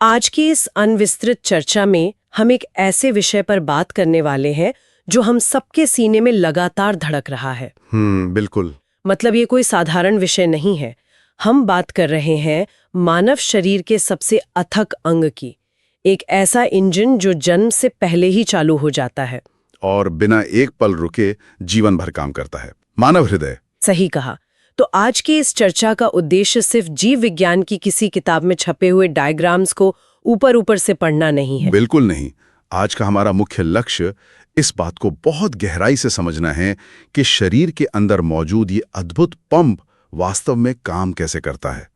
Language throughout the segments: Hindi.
आज की इस अनविस्तृत चर्चा में हम एक ऐसे विषय पर बात करने वाले हैं जो हम सबके सीने में लगातार धड़क रहा है। बिल्कुल। मतलब ये कोई साधारण विषय नहीं है। हम बात कर रहे हैं मानव शरीर के सबसे अथक अंग की, एक ऐसा इंजन जो जन्म से पहले ही चालू हो जाता है और बिना एक पल रुके जीवन भर काम करता है, मानव हृदय। सही कहा। तो आज की इस चर्चा का उद्देश्य सिर्फ जीव विज्ञान की किसी किताब में छपे हुए डायग्राम्स को ऊपर ऊपर से पढ़ना नहीं है। बिल्कुल नहीं। आज का हमारा मुख्य लक्ष्य इस बात को बहुत गहराई से समझना है कि शरीर के अंदर मौजूद ये अद्भुत पंप वास्तव में काम कैसे करता है।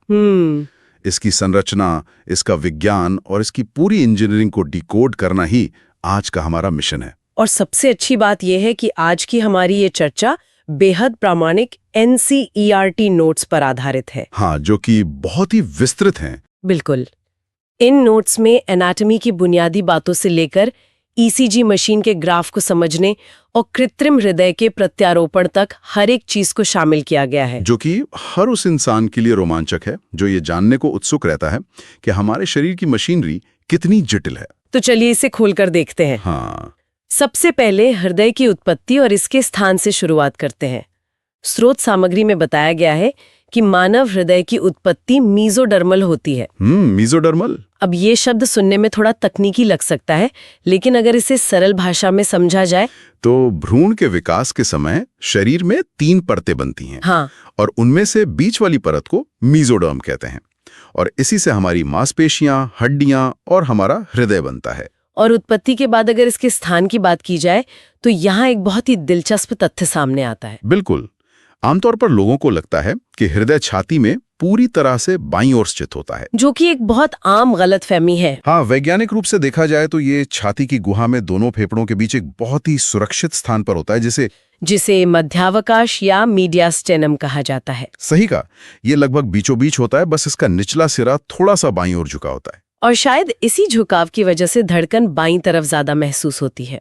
इसकी संरचना, इसका विज्ञान और इसकी पूरी इंजीनियरिंग को डिकोड करना ही आज का हमारा मिशन है। और सबसे अच्छी बात यह है कि आज की हमारी ये चर्चा बेहद प्रामाणिक NCERT नोट्स पर आधारित है। हाँ, जो कि बहुत ही विस्तृत हैं। बिल्कुल। इन नोट्स में एनाटॉमी की बुनियादी बातों से लेकर ECG मशीन के ग्राफ को समझने और कृत्रिम हृदय के प्रत्यारोपण तक हर एक चीज को शामिल किया गया है, जो कि हर उस इंसान के लिए रोमांचक है जो ये जानने को उत्सुक रहता है कि हमारे शरीर की मशीनरी कितनी जटिल है। तो चलिए इसे खोलकर देखते हैं। हाँ, सबसे पहले हृदय की उत्पत्ति और इसके स्थान से शुरुआत करते हैं। स्रोत सामग्री में बताया गया है कि मानव हृदय की उत्पत्ति मीजोडर्मल होती है। मीजोडर्मल। अब ये शब्द सुनने में थोड़ा तकनीकी लग सकता है, लेकिन अगर इसे सरल भाषा में समझा जाए तो भ्रूण के विकास के समय शरीर में 3 परतें बनती हैं। हाँ, और उनमें से बीच वाली परत को मीजोडर्म कहते हैं और इसी से हमारी मांसपेशियां, हड्डियां और हमारा हृदय बनता है। और उत्पत्ति के बाद अगर इसके स्थान की बात की जाए तो यहाँ एक बहुत ही दिलचस्प तथ्य सामने आता है। बिल्कुल। आमतौर पर लोगों को लगता है कि हृदय छाती में पूरी तरह से बाईं ओर स्थित होता है, जो कि एक बहुत आम गलतफहमी है। हाँ, वैज्ञानिक रूप से देखा जाए तो ये छाती की गुहा में दोनों फेफड़ों के बीच एक बहुत ही सुरक्षित स्थान पर होता है, जिसे मध्यावकाश या मीडियास्टेनम कहा जाता है। सही का, ये लगभग बीचों बीच होता है, बस इसका निचला सिरा थोड़ा सा बाईं ओर झुका होता है। और शायद इसी झुकाव की वजह से धड़कन बाईं तरफ ज्यादा महसूस होती है।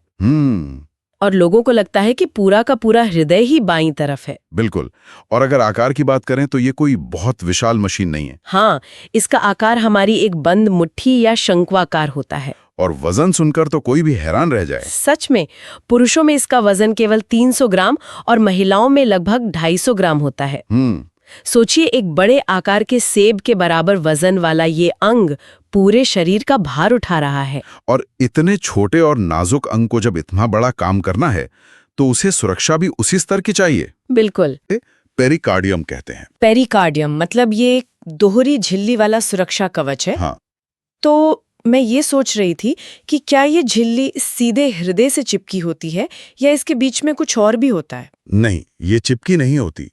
और लोगों को लगता है कि पूरा का पूरा हृदय ही बाईं तरफ है। बिल्कुल। और अगर आकार की बात करें तो ये कोई बहुत विशाल मशीन नहीं है। हाँ, इसका आकार हमारी एक बंद मुट्ठी या शंक्वाकार होता है। और वजन सुनकर तो कोई भी हैरान रह जाए। सच में, पुरुषों में इसका वजन केवल 300 ग्राम और महिलाओं में लगभग 250 ग्राम होता है। सोचिए, एक बड़े आकार के सेब के बराबर वजन वाला ये अंग पूरे शरीर का भार उठा रहा है। और इतने छोटे और नाजुक अंग को जब इतना बड़ा काम करना है तो उसे सुरक्षा भी उसी स्तर की चाहिए। बिल्कुल। पेरिकार्डियम कहते हैं। पेरिकार्डियम मतलब ये दोहरी झिल्ली वाला सुरक्षा कवच है। हाँ। तो मैं ये सोच रही थी कि क्या ये झिल्ली सीधे हृदय से चिपकी होती है या इसके बीच में कुछ और भी होता है? नहीं, ये चिपकी नहीं होती।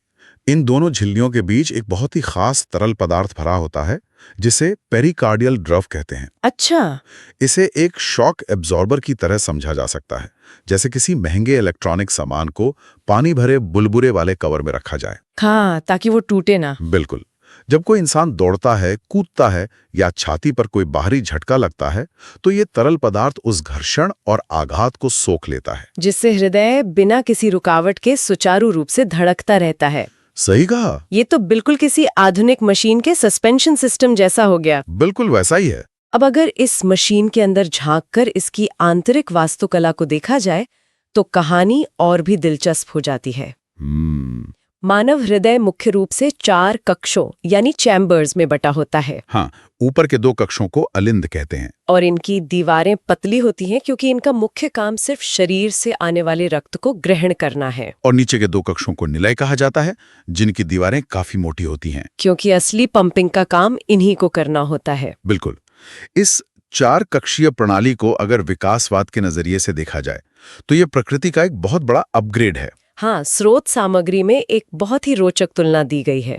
इन दोनों झिल्लियों के बीच एक बहुत ही खास तरल पदार्थ भरा होता है जिसे पेरिकार्डियल द्रव कहते हैं। अच्छा। इसे एक शॉक एब्जॉर्बर की तरह समझा जा सकता है, जैसे किसी महंगे इलेक्ट्रॉनिक सामान को पानी भरे बुलबुले वाले कवर में रखा जाए। हाँ, ताकि वो टूटे ना। बिल्कुल। जब कोई इंसान दौड़ता है, कूदता है या छाती पर कोई बाहरी झटका लगता है तो ये तरल पदार्थ उस घर्षण और आघात को सोख लेता है, जिससे हृदय बिना किसी रुकावट के सुचारू रूप से धड़कता रहता है। सही कहा। ये तो बिल्कुल किसी आधुनिक मशीन के सस्पेंशन सिस्टम जैसा हो गया। बिल्कुल वैसा ही है। अब अगर इस मशीन के अंदर झांककर इसकी आंतरिक वास्तुकला को देखा जाए तो कहानी और भी दिलचस्प हो जाती है। मानव हृदय मुख्य रूप से 4 कक्षों यानी चैम्बर्स में बटा होता है। हाँ, ऊपर के 2 कक्षों को अलिंद कहते हैं। और इनकी दीवारें पतली होती हैं क्योंकि इनका मुख्य काम सिर्फ शरीर से आने वाले रक्त को ग्रहण करना है। और नीचे के 2 कक्षों को निलय कहा जाता है, जिनकी दीवारें काफी मोटी होती हैं, क्योंकि असली पंपिंग का काम इन्हीं को करना होता है। बिल्कुल। इस 4 कक्षीय प्रणाली को अगर विकासवाद के नजरिए से देखा जाए तो ये प्रकृति का एक बहुत बड़ा अपग्रेड है। हाँ, स्रोत सामग्री में एक बहुत ही रोचक तुलना दी गई है।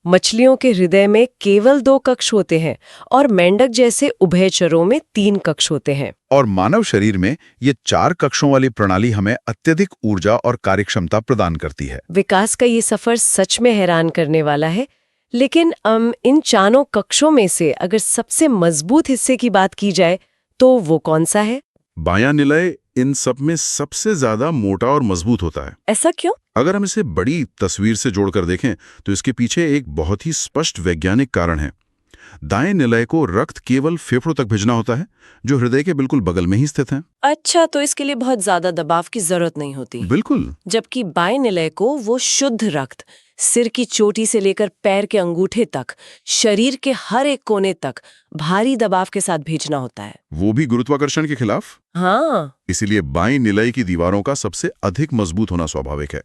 मछलियों के हृदय में केवल 2 कक्ष होते हैं और मेंढक जैसे उभयचरों में 3 कक्ष होते हैं। और मानव शरीर में ये 4 कक्षों वाली प्रणाली हमें अत्यधिक ऊर्जा और कार्यक्षमता प्रदान करती है। विकास का ये सफर सच में हैरान करने वाला है। लेकिन इन 4 कक्षों में से अगर सबसे मजबूत हिस्से की बात की जाए तो वो कौन सा है? बायां निलय इन सब में सबसे ज्यादा मोटा और मजबूत होता है। ऐसा क्यों? अगर हम इसे बड़ी तस्वीर से जोड़कर देखें तो इसके पीछे एक बहुत ही स्पष्ट वैज्ञानिक कारण है। दाएं निलय को रक्त केवल फेफड़ों तक भेजना होता है, जो हृदय के बिल्कुल बगल में ही स्थित है। अच्छा, तो इसके लिए बहुत ज्यादा दबाव की जरूरत नहीं होती। बिल्कुल। जबकि बाएं निलय को वो शुद्ध रक्त सिर की चोटी से लेकर पैर के अंगूठे तक, शरीर के हर एक कोने तक भारी दबाव के साथ भेजना होता है। वो भी गुरुत्वाकर्षण के खिलाफ। हाँ। इसीलिए बाईं निलय की दीवारों का सबसे अधिक मजबूत होना स्वाभाविक है।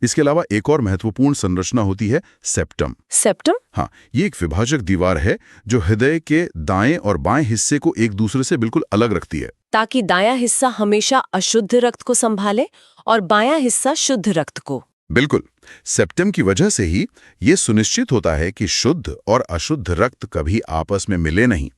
इसके अलावा एक और महत्वपूर्ण संरचना होती है सेप्टम। सेप्टम? हाँ, ये एक विभाजक दीवार है जो हृदय के दाएं और बाएं हिस्से को एक दूसरे से बिल्कुल अलग रखती है, ताकि दायां हिस्सा हमेशा अशुद्ध रक्त को संभाले और बायां हिस्सा शुद्ध रक्त को। बिल्कुल। सेप्टम की वजह से ही ये सुनिश्चित होता है कि शुद्ध और अशुद्ध रक्त कभी आपस में मिले नहीं।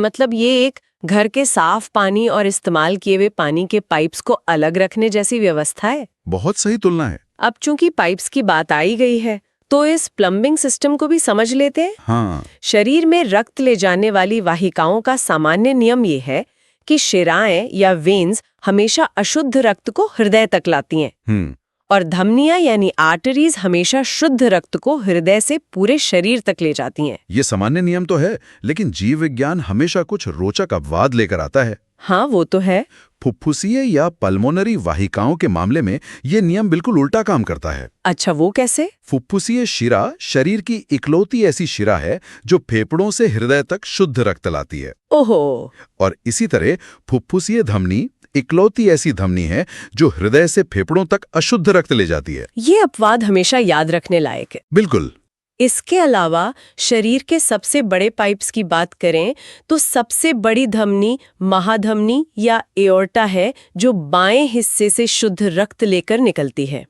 मतलब ये एक घर के साफ पानी और इस्तेमाल किए हुए पानी के पाइप्स को अलग रखने जैसी व्यवस्था है। बहुत सही तुलना है। अब चूंकि पाइप्स की बात आई गई है, तो इस प्लम्बिंग सिस्टम को भी समझ लेते हैं। हाँ। शरीर में रक्त ले जाने वाली वाहिकाओं का सामान्य नियम ये है कि शिराएं या वेन्स हमेशा अशुद्ध रक्त को हृदय तक लाती हैं, और धमनियां यानी आर्टरीज हमेशा शुद्ध रक्त को हृदय से पूरे शरीर तक ले जाती हैं। ये सामान्य नियम तो है, लेकिन जीव विज्ञान हमेशा कुछ रोचक अपवाद लेकर आता है। हाँ, वो तो है। फुफ्फुसीय या पल्मोनरी वाहिकाओं के मामले में ये नियम बिल्कुल उल्टा काम करता है। अच्छा, वो कैसे? फुफ्फुसीय शिरा शरीर की इकलौती ऐसी शिरा है जो फेफड़ों से हृदय तक शुद्ध रक्त लाती है। ओहो। और इसी तरह फुफ्फुसीय धमनी इकलौती ऐसी धमनी है जो हृदय से फेफड़ों तक अशुद्ध रक्त ले जाती है। ये अपवाद हमेशा याद रखने लायक है। बिल्कुल। इसके अलावा शरीर के सबसे बड़े पाइप्स की बात करें तो सबसे बड़ी धमनी महाधमनी या एओर्टा है, जो बाएं हिस्से से शुद्ध रक्त लेकर निकलती है।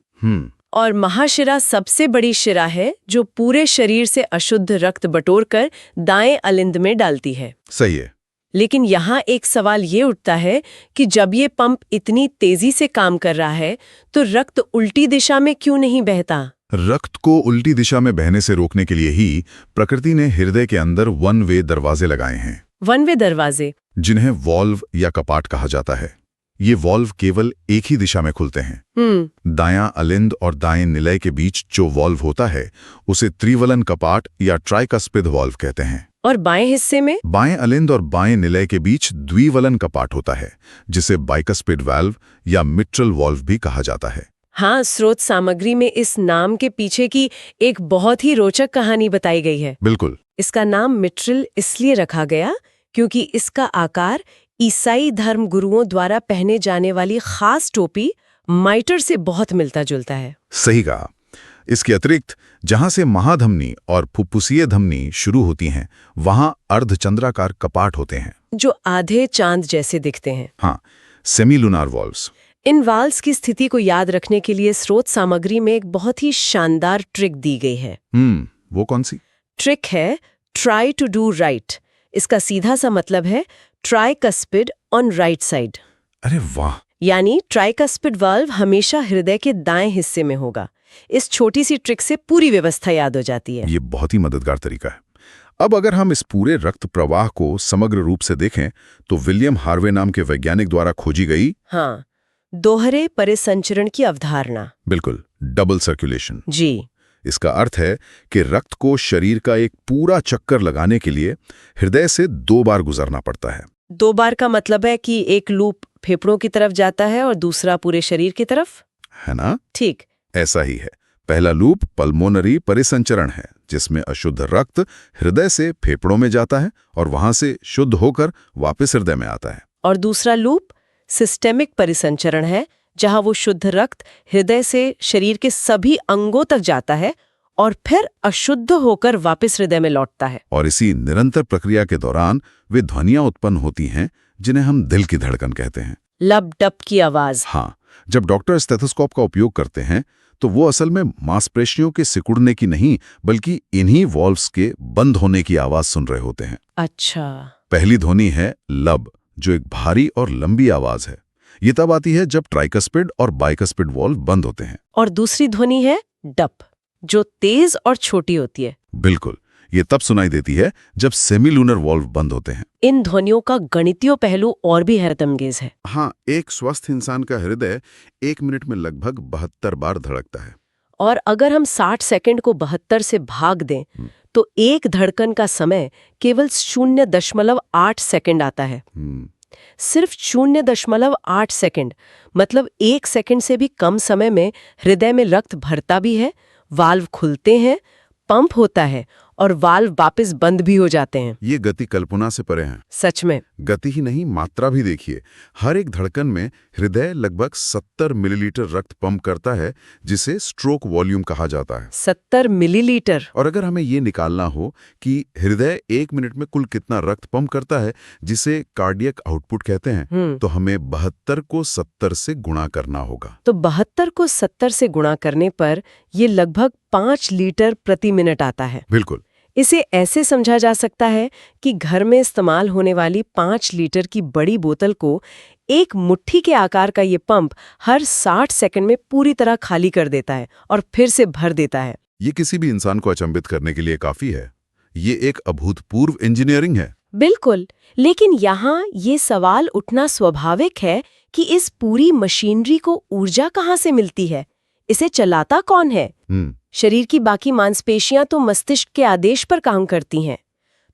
और महाशिरा सबसे बड़ी शिरा है जो पूरे शरीर से अशुद्ध रक्त बटोरकर दाएं अलिंद में डालती है। सही है। लेकिन यहाँ एक सवाल ये उठता है कि जब ये पंप इतनी तेजी से काम कर रहा है तो रक्त उल्टी दिशा में क्यों नहीं बहता? रक्त को उल्टी दिशा में बहने से रोकने के लिए ही प्रकृति ने हृदय के अंदर वन वे दरवाजे लगाए हैं। वन वे दरवाजे, जिन्हें वॉल्व या कपाट कहा जाता है। ये वॉल्व केवल एक ही दिशा में खुलते हैं। दायां अलिंद और दाएं निलय के बीच जो वॉल्व होता है उसे त्रिवलन कपाट या ट्राइकस्पिड वॉल्व कहते हैं। और बाएं हिस्से में? बाएं अलिंद और बाएं निलय के बीच द्विवलन कपाट होता है, जिसे बाइकस्पिड वाल्व या मिट्रल वॉल्व भी कहा जाता है। हाँ, स्रोत सामग्री में इस नाम के पीछे की एक बहुत ही रोचक कहानी बताई गई है। बिल्कुल। इसका नाम मिट्रल इसलिए रखा गया क्योंकि इसका आकार ईसाई धर्म गुरुओं द्वारा पहने जाने वाली खास टोपी माइटर से बहुत मिलता जुलता है। सही कहा। इसके अतिरिक्त जहां से महाधमनी और फुफ्फुसीय धमनी शुरू होती हैं, वहां अर्धचंद्राकार कपाट होते हैं जो आधे चांद जैसे दिखते हैं। हाँ, सेमीलुनार वॉल्व्स। इन वाल्व्स की स्थिति को याद रखने के लिए स्रोत सामग्री में एक बहुत ही शानदार ट्रिक दी गई है। वो कौन सी? ट्रिक है ट्राई टू डू राइट। इसका सीधा सा मतलब है ट्राइकस्पिड ऑन राइट साइड। अरे वाह। यानी ट्राइकस्पिड वाल्व हमेशा हृदय के दाएं हिस्से में होगा। इस छोटी सी ट्रिक से पूरी व्यवस्था याद हो जाती है। ये बहुत ही मददगार तरीका है। अब अगर हम इस पूरे रक्त प्रवाह को समग्र रूप से देखें तो विलियम हार्वे नाम के वैज्ञानिक द्वारा खोजी गई, हाँ, दोहरे परिसंचरण की अवधारणा। बिल्कुल, डबल सर्कुलेशन जी। इसका अर्थ है कि रक्त को शरीर का एक पूरा चक्कर लगाने के लिए हृदय से 2 बार गुजरना पड़ता है। 2 बार का मतलब है कि एक लूप फेफड़ों की तरफ जाता है और दूसरा पूरे शरीर की तरफ, है ना? ठीक ऐसा ही है। पहला लूप पल्मोनरी परिसंचरण है, जिसमें अशुद्ध रक्त हृदय से फेफड़ों में जाता है और वहां से शुद्ध होकर वापस हृदय में आता है। और दूसरा लूप सिस्टेमिक परिसंचरण है, जहां वो शुद्ध रक्त हृदय से शरीर के सभी अंगों तक जाता है और फिर अशुद्ध होकर वापस हृदय में लौटता है। और इसी निरंतर प्रक्रिया के दौरान वे ध्वनियां उत्पन्न होती हैं जिन्हें हम दिल की धड़कन कहते हैं। लब डब की आवाज। हाँ, जब डॉक्टर स्टेथोस्कोप का उपयोग करते हैं तो वो असल में मांसपेशियों के सिकुड़ने की नहीं, बल्कि इन्हीं वॉल्व्स के बंद होने की आवाज सुन रहे होते हैं। अच्छा। पहली ध्वनि है लब, जो एक भारी और लंबी आवाज है। ये तब आती है जब ट्राइकस्पिड और बाइकस्पिड वॉल्व बंद होते हैं। और दूसरी ध्वनि है डप, जो तेज और छोटी होती है। बिल्कुल, ये तब सुनाई देती है जब सेमीलुनर वॉल्व बंद होते हैं। इन ध्वनियों का गणितीय पहलू और भी हैरतअंगेज है। हाँ, एक स्वस्थ इंसान का हृदय 1 मिनट में लगभग 72 बार धड़कता है। और अगर हम 60 सेकंड को 72 से भाग दें तो एक धड़कन का समय केवल 0.8 सेकंड आता है। सिर्फ 0.8 सेकंड, मतलब 1 सेकंड से भी कम समय में हृदय में रक्त भरता भी है, वाल्व खुलते हैं, पंप होता है और वाल्व वापस बंद भी हो जाते हैं। ये गति कल्पना से परे है। सच में। गति ही नहीं, मात्रा भी देखिए। हर एक धड़कन में हृदय लगभग 70 मिलीलीटर रक्त पंप करता है, जिसे स्ट्रोक वॉल्यूम कहा जाता है। 70 मिलीलीटर। और अगर हमें ये निकालना हो कि हृदय 1 मिनट में कुल कितना रक्त पंप करता है, जिसे कार्डियक आउटपुट कहते हैं, तो हमें 72 को 70 से गुणा करना होगा। तो 72 को 70 से गुणा करने पर ये लगभग 5 लीटर प्रति मिनट आता है। बिल्कुल। इसे ऐसे समझा जा सकता है कि घर में इस्तेमाल होने वाली 5 लीटर की बड़ी बोतल को एक मुट्ठी के आकार का ये पंप हर 60 सेकंड में पूरी तरह खाली कर देता है और फिर से भर देता है। ये किसी भी इंसान को अचंभित करने के लिए काफी है। ये एक अभूतपूर्व इंजीनियरिंग है। बिल्कुल, लेकिन यहाँ ये सवाल उठना स्वाभाविक है कि इस पूरी मशीनरी को ऊर्जा कहाँ से मिलती है? इसे चलाता कौन है? शरीर की बाकी मांसपेशियां तो मस्तिष्क के आदेश पर काम करती हैं।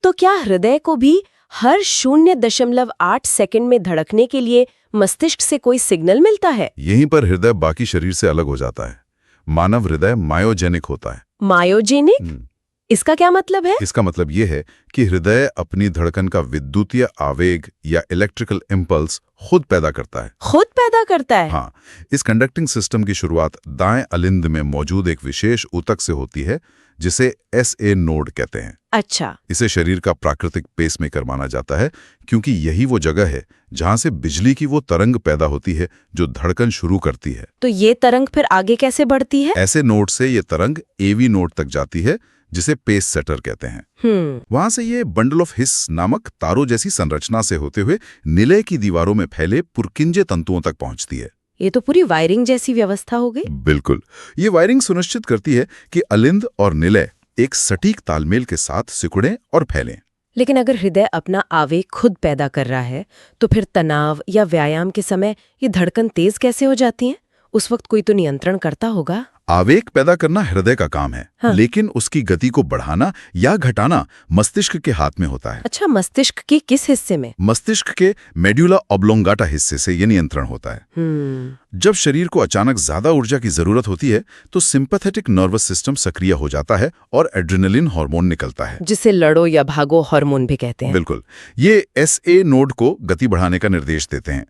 तो क्या हृदय को भी हर 0.8 सेकंड में धड़कने के लिए मस्तिष्क से कोई सिग्नल मिलता है? यहीं पर हृदय बाकी शरीर से अलग हो जाता है। मानव हृदय मायोजेनिक होता है। मायोजेनिक? इसका क्या मतलब है? इसका मतलब ये है कि हृदय अपनी धड़कन का विद्युतीय आवेग या इलेक्ट्रिकल इम्पल्स खुद पैदा करता है। खुद पैदा करता है? हाँ, इस कंडक्टिंग सिस्टम की शुरुआत दाएं अलिंद में मौजूद एक विशेष ऊतक से होती है, जिसे SA नोड कहते हैं। अच्छा। इसे शरीर का प्राकृतिक पेसमेकर माना जाता है, क्योंकि यही वो जगह है जहां से बिजली की वो तरंग पैदा होती है जो धड़कन शुरू करती है। तो ये तरंग फिर आगे कैसे बढ़ती है? ऐसे नोड से ये तरंग AV नोड तक जाती है, जिसे पेस सेटर कहते हैं। वहां से ये बंडल ऑफ हिस नामक तारों जैसी संरचना से होते हुए निलय की दीवारों में फैले पुरकिंजे तंतुओं तक पहुंचती है। ये तो पूरी वायरिंग जैसी व्यवस्था हो गई। बिल्कुल। ये वायरिंग सुनिश्चित करती है कि अलिंद और निलय एक सटीक तालमेल के साथ सिकुड़ें और फैलें। लेकिन अगर हृदय अपना आवेग खुद पैदा कर रहा है, तो फिर तनाव या व्यायाम के समय ये धड़कन तेज कैसे हो जाती है? उस वक्त कोई तो नियंत्रण करता होगा। आवेग पैदा करना हृदय का काम है, हाँ। लेकिन उसकी गति को बढ़ाना या घटाना मस्तिष्क के हाथ में होता है। अच्छा, मस्तिष्क के किस हिस्से में? मस्तिष्क के मेड्यूला ऑब्लोंगाटा हिस्से से ये नियंत्रण होता है। जब शरीर को अचानक ज्यादा ऊर्जा की जरूरत होती है, तो सिंपैथेटिक नर्वस सिस्टम सक्रिय हो जाता है और एड्रेनलिन हार्मोन निकलता है, जिसे लड़ो या भागो हार्मोन भी कहते हैं। बिल्कुल। ये SA नोड को गति बढ़ाने का निर्देश देते हैं।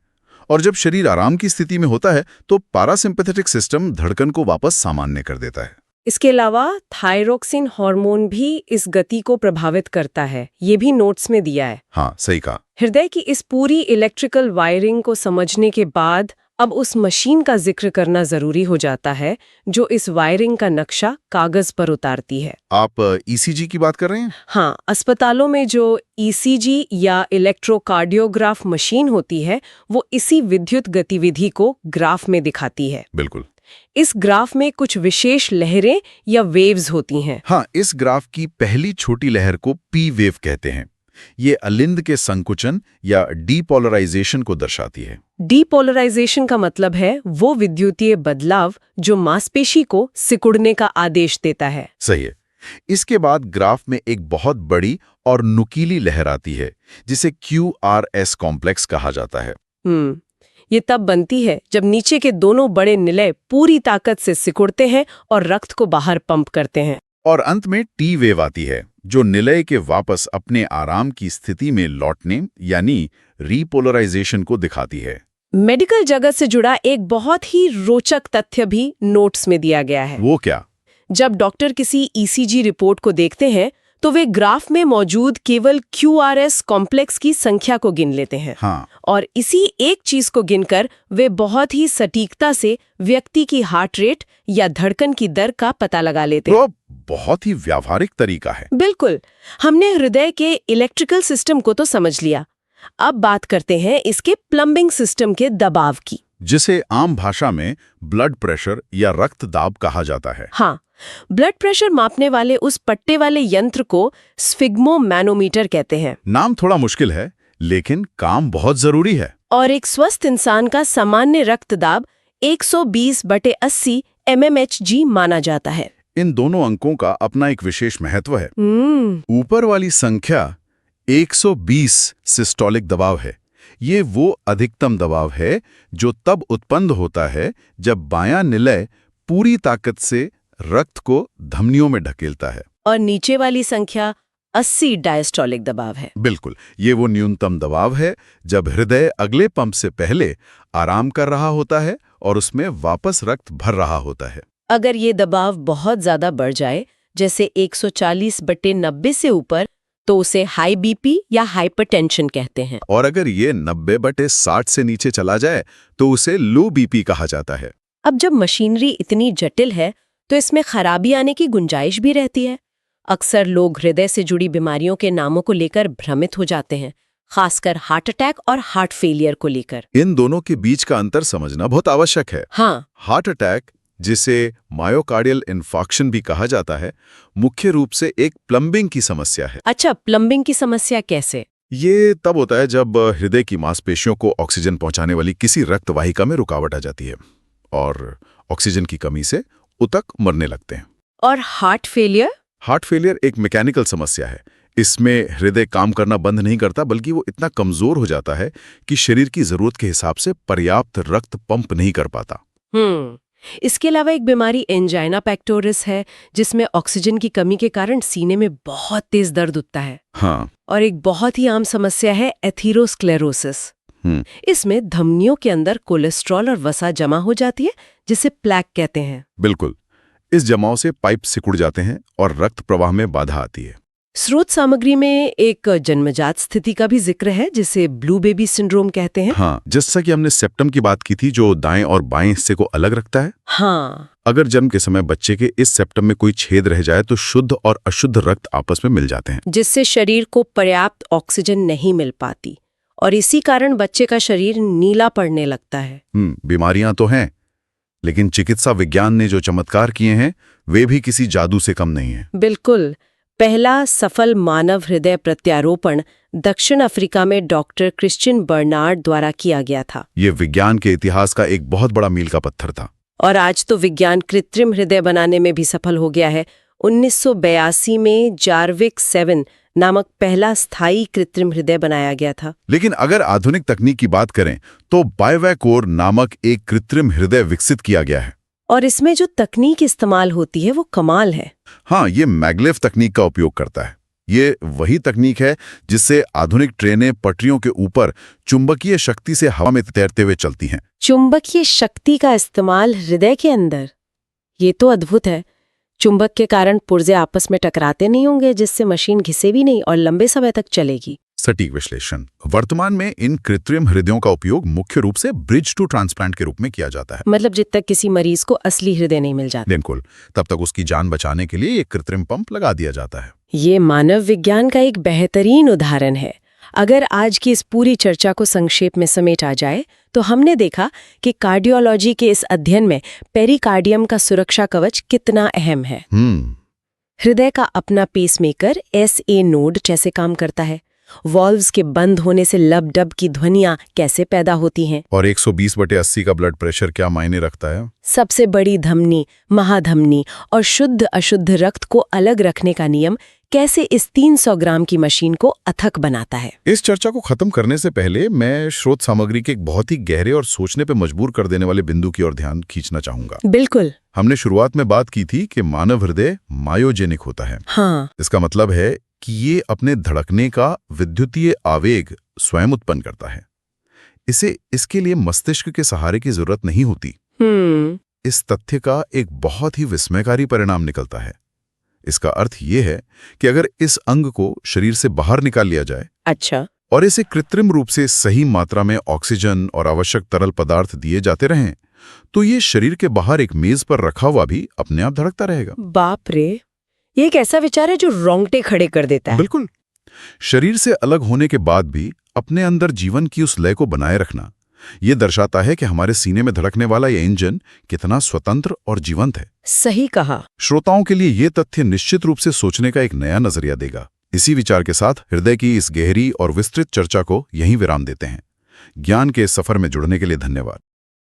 और जब शरीर आराम की स्थिति में होता है, तो पैरासिम्पैथेटिक सिस्टम धड़कन को वापस सामान्य कर देता है। इसके अलावा थायरोक्सिन हार्मोन भी इस गति को प्रभावित करता है, ये भी नोट्स में दिया है। हाँ, सही कहा। हृदय की इस पूरी इलेक्ट्रिकल वायरिंग को समझने के बाद अब उस मशीन का जिक्र करना जरूरी हो जाता है जो इस वायरिंग का नक्शा कागज पर उतारती है। आप ECG की बात कर रहे हैं? हाँ, अस्पतालों में जो ECG या इलेक्ट्रोकार्डियोग्राफ मशीन होती है, वो इसी विद्युत गतिविधि को ग्राफ में दिखाती है। बिल्कुल। इस ग्राफ में कुछ विशेष लहरें या वेव्स होती हैं। हाँ, इस ग्राफ की पहली छोटी लहर को P वेव कहते हैं। ये अलिंद के संकुचन या डीपोलराइजेशन को दर्शाती है। डीपोलराइजेशन का मतलब है वो विद्युतीय बदलाव जो मांसपेशी को सिकुड़ने का आदेश देता है। सही है। इसके बाद ग्राफ में एक बहुत बड़ी और नुकीली लहर आती है, जिसे QRS कॉम्प्लेक्स कहा जाता है। ये तब बनती है जब नीचे के दोनों बड़े निलय पूरी ताकत से सिकुड़ते हैं और रक्त को बाहर पंप करते हैं। और अंत में T वेव आती है, जो निलय के वापस अपने आराम की स्थिति में लौटने यानी रीपोलराइजेशन को दिखाती है। मेडिकल जगत से जुड़ा एक बहुत ही रोचक तथ्य भी नोट्स में दिया गया है। वो क्या? जब डॉक्टर किसी ECG रिपोर्ट को देखते हैं, तो वे ग्राफ में मौजूद केवल QRS कॉम्प्लेक्स की संख्या को गिन लेते हैं। हाँ। और इसी एक चीज को गिनकर वे बहुत ही सटीकता से व्यक्ति की हार्ट रेट या धड़कन की दर का पता लगा लेते हैं। तो बहुत ही व्यावहारिक तरीका है। बिल्कुल। हमने हृदय के इलेक्ट्रिकल सिस्टम को तो समझ लिया, अब बात करते हैं इसके प्लम्बिंग सिस्टम के दबाव की, जिसे आम भाषा में ब्लड प्रेशर या रक्त दाब कहा जाता है। हाँ, ब्लड प्रेशर मापने वाले उस पट्टे वाले यंत्र को स्फिग्मोमैनोमीटर कहते हैं। नाम थोड़ा मुश्किल है, लेकिन काम बहुत जरूरी है। और एक स्वस्थ इंसान का सामान्य रक्तदाब 120/80 mmHg माना जाता है। इन दोनों अंकों का अपना एक विशेष महत्व है। हम्म। ऊपर वाली संख्या 120 सिस्टोलिक दबाव है। ये वो अधिकतम दबाव है जो तब उत्पन्न होता है जब बायां निलय पूरी ताकत से रक्त को धमनियों में ढकेलता है। और नीचे वाली संख्या 80 डायस्टोलिक दबाव है। बिल्कुल, ये वो न्यूनतम दबाव है जब हृदय अगले पंप से पहले आराम कर रहा होता है और उसमें वापस रक्त भर रहा होता है। अगर ये दबाव बहुत ज्यादा बढ़ जाए, जैसे 140/90 से ऊपर, तो उसे हाई बीपी या हाइपरटेंशन कहते हैं। और अगर ये 90/60 से नीचे चला जाए तो उसे लो बीपी कहा जाता है। अब जब मशीनरी इतनी जटिल है तो इसमें खराबी आने की गुंजाइश भी रहती है। अक्सर लोग हृदय से जुड़ी बीमारियों के नामों को लेकर भ्रमित हो जाते हैं, खासकर हार्ट अटैक और हार्ट फेलियर को लेकर। इन दोनों के बीच का अंतर समझना बहुत आवश्यक है। हाँ। हार्ट अटैक, जिसे मायोकार्डियल इन्फार्क्शन भी कहा जाता है, मुख्य रूप से एक प्लम्बिंग की समस्या है। अच्छा, प्लम्बिंग की समस्या कैसे? ये तब होता है जब हृदय की मांसपेशियों को ऑक्सीजन पहुंचाने वाली किसी रक्त वाहिका में रुकावट आ जाती है और ऑक्सीजन की कमी से ऊतक मरने लगते हैं। और हार्ट फेलियर? हार्ट फेलियर एक मैकेनिकल समस्या है। इसमें हृदय काम करना बंद नहीं करता, बल्कि वो इतना कमजोर हो जाता है कि शरीर की जरूरत के हिसाब से पर्याप्त रक्त पंप नहीं कर पाता। इसके अलावा एक बीमारी एंजाइना पेक्टोरिस है, जिसमें ऑक्सीजन की कमी के कारण सीने में बहुत तेज दर्द उठता है। हाँ। और एक बहुत ही आम समस्या है एथीरोस्क्लेरोसिस। इसमें धमनियों के अंदर कोलेस्ट्रॉल और वसा जमा हो जाती है, जिसे प्लैक कहते हैं। बिल्कुल, इस जमाव से पाइप सिकुड़ जाते हैं और रक्त प्रवाह में बाधा आती है। स्रोत सामग्री में एक जन्मजात स्थिति का भी जिक्र है, जिसे ब्लू बेबी सिंड्रोम कहते हैं। हाँ, जैसा कि हमने सेप्टम की बात की थी, जो दाएं और बाएं हिस्से को अलग रखता है। हाँ। अगर जन्म के समय बच्चे के इस सेप्टम में कोई छेद रह जाए तो शुद्ध और अशुद्ध रक्त आपस में मिल जाते हैं, जिससे शरीर को पर्याप्त ऑक्सीजन नहीं मिल पाती और इसी कारण बच्चे का शरीर नीला पड़ने लगता है। बीमारियां तो हैं, लेकिन चिकित्सा विज्ञान ने जो चमत्कार किए हैं वे भी किसी जादू से कम नहीं है। बिल्कुल। पहला सफल मानव हृदय प्रत्यारोपण दक्षिण अफ्रीका में डॉक्टर क्रिश्चियन बर्नार्ड द्वारा किया गया था। ये विज्ञान के इतिहास का एक बहुत बड़ा मील का पत्थर था। और आज तो विज्ञान कृत्रिम हृदय बनाने में भी सफल हो गया है। 1982 में जार्विक 7 नामक पहला स्थायी कृत्रिम हृदय बनाया गया था। लेकिन अगर आधुनिक तकनीक की बात करें तो बायोवैकोर नामक एक कृत्रिम हृदय विकसित किया गया है। और इसमें जो तकनीक इस्तेमाल होती है वो कमाल है। हाँ, ये मैग्लेव तकनीक का उपयोग करता है। ये वही तकनीक है जिससे आधुनिक ट्रेनें पटरियों के ऊपर चुंबकीय शक्ति से हवा में तैरते हुए चलती हैं। चुंबकीय शक्ति का इस्तेमाल हृदय के अंदर, ये तो अद्भुत है। चुंबक के कारण पुर्जे आपस में टकराते नहीं होंगे, जिससे मशीन घिसे भी नहीं और लंबे समय तक चलेगी। सटीक विश्लेषण। वर्तमान में इन कृत्रिम हृदयों का उपयोग मुख्य रूप से ब्रिज टू ट्रांसप्लांट के रूप में किया जाता है। मतलब जब तक किसी मरीज को असली हृदय नहीं मिल जाता, बिल्कुल, तब तक उसकी जान बचाने के लिए एक कृत्रिम पंप लगा दिया जाता है। ये मानव विज्ञान का एक बेहतरीन उदाहरण है। अगर आज की इस पूरी चर्चा को संक्षेप में समेटा जाए तो हमने देखा कि कार्डियोलॉजी के इस अध्ययन में पेरिकार्डियम का सुरक्षा कवच कितना अहम है। हृदय का अपना पेसमेकर SA नोड कैसे काम करता है, वॉल्व्स के बंद होने से लब डब की ध्वनियां कैसे पैदा होती हैं, और 120/80 का ब्लड प्रेशर क्या मायने रखता है। सबसे बड़ी धमनी, महाधमनी और शुद्ध अशुद्ध रक्त को अलग रखने का नियम कैसे इस 300 ग्राम की मशीन को अथक बनाता है। इस चर्चा को खत्म करने से पहले मैं स्रोत सामग्री के एक बहुत ही गहरे और सोचने पे मजबूर कर देने वाले बिंदु की ओर ध्यान खींचना चाहूंगा। बिल्कुल। हमने शुरुआत में बात की थी कि मानव हृदय मायोजेनिक होता है। हाँ। इसका मतलब है कि ये अपने धड़कने का विद्युतीय आवेग स्वयं उत्पन्न करता है। इसके लिए मस्तिष्क के सहारे की जरूरत नहीं होती। इस तथ्य का एक बहुत ही विस्मयकारी परिणाम निकलता है। इसका अर्थ ये है कि अगर इस अंग को शरीर से बाहर निकाल लिया जाए, अच्छा, और इसे कृत्रिम रूप से सही मात्रा में ऑक्सीजन और आवश्यक तरल पदार्थ दिए जाते रहें, तो ये शरीर के बाहर एक मेज पर रखा हुआ भी अपने आप धड़कता रहेगा। बाप रे, ये एक ऐसा विचार है जो रोंगटे खड़े कर देता है। बिल्कुल। शरीर से अलग होने के बाद भी अपने अंदर जीवन की उस लय को बनाए रखना, ये दर्शाता है कि हमारे सीने में धड़कने वाला ये इंजन कितना स्वतंत्र और जीवंत है। सही कहा। श्रोताओं के लिए ये तथ्य निश्चित रूप से सोचने का एक नया नजरिया देगा। इसी विचार के साथ हृदय की इस गहरी और विस्तृत चर्चा को यहीं विराम देते हैं। ज्ञान के इस सफर में जुड़ने के लिए धन्यवाद।